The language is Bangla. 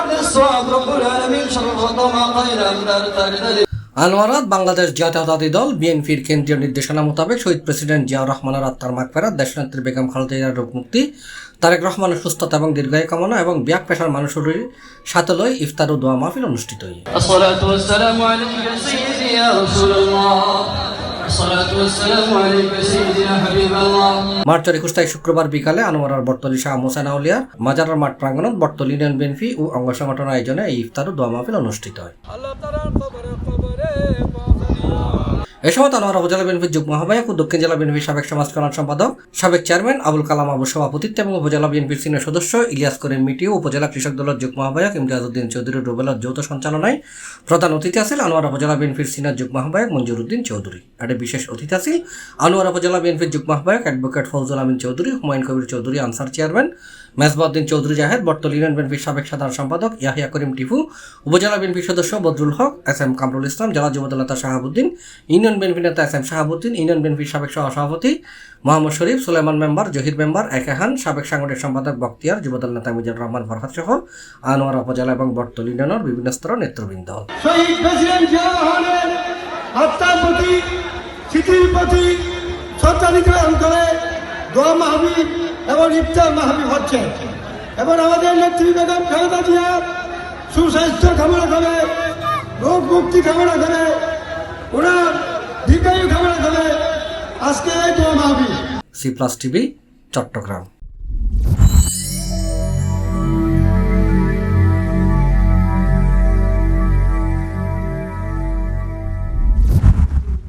للصواب رب العالمين شرفت ما خير أمدار تاكدر আনোয়ারাত বাংলাদেশ জাতীয়তাবাদী দল বিএনপির কেন্দ্রীয় নির্দেশনা মোতাবেক শহীদ প্রেসিডেন্ট জিয়াউর রহমানের আত্মার মাগফিরাত, দেশনেত্রী বেগম খালেদা জিয়ার রোগ মুক্তি, তারেক রহমানের সুস্থতা এবং দীর্ঘায়ু কামনা এবং ব্যাক পেশার মানুষের সাথে লই ইফতার ও দোয়া মাহফিল অনুষ্ঠিত হয়। الصلاة والسلام عليك يا سيدي يا رسول الله الصلاة والسلام عليك يا سيدي يا حبيب الله। মার্চ 21 তারিখ শুক্রবার বিকালে আনোয়ারার বটতলী শাহ মোসাইন আউলিয়ার মাজারের মাঠ প্রাঙ্গণত বটতলী ইউনিয়ন বিএনপি ও অঙ্গ সংগঠনের আয়োজনে এই ইফতার ও দোয়া মাহফিল অনুষ্ঠিত হয়। এ সময় আনোয়ারা উপজেলা বিএনপির যুগ্ম আহ্বায়ক ও দক্ষিণ জেলা বিএনপির সাবেক সমাজ কল্যাণ সম্পাদক, সাবেক চেয়ারম্যান আবুল কালাম আবু সভাপতিত্ব এবং উপজেলা বিএনপির সিনিয়র সদস্য ইলিয়াস করিম মিটি ও উপজেলা কৃষক দলের যুগ্ম আহ্বায়ক ইমতিয়াজ উদ্দিন চৌধুরী রুবেলার যৌথ সঞ্চালনায় প্রধান অতিথি আছেন আনোয়ারা উপজেলা বিএনপির সিনিয়র যুগ্ম আহ্বায়ক মঞ্জুর উদ্দিন চৌধুরী। এতে বিশেষ অতিথি আছেন আনোয়ারা উপজেলা বিএনপির যুগ্ম আহ্বায়ক advocate Fouzul Amin Chowdhury, Humayun Kabir Chowdhury Ansar chairman, Mezbauddin Chowdhury Zahed, Bottoli union বিএনপির সাবেক সাধারণ সম্পাদক ইয়াহিয়া করিম টিপু, উপজেলা বিএনপির সদস্য বদরুল হক, এস এম কামরুল ইসলাম, জেলা যুবদল নেতা শাহাবুদ্দিন, ইউনিয়ন বিএনপি নেতা এস এম শাহাবুদ্দিন, ইউনিয়ন বিএনপির সাবেক সহসভাপতি মোহাম্মদ শরীফ, সুলাইমান মেম্বার, জহির মেম্বার, একেহান, সাবেক সাংগঠনিক সম্পাদক বখতিয়ার, যুবদল নেতা মিজানুর রহমান ফরহাদ সহ আনোয়ারা উপজেলা এবং বটতলী ইউনিয়নের বিভিন্ন স্তরের নেতৃবৃন্দ। শহীদ প্রেসিডেন্ট জিয়া রহমানের আত্মার প্রতি, স্মৃতির প্রতি শ্রদ্ধা নিবেদন করে দোয়া মাহফিল এবং ইফতার মাহফিল হচ্ছে এবং আমাদের নেত্রী বেগম খালেদা জিয়া সুস্বাস্থ্য কামনা করে, রোগ মুক্তি কামনা করে, ওনার দীর্ঘায়ু কামনা করে আজকে এই দোয়া মাহফিল। C plus TV, Chittagong.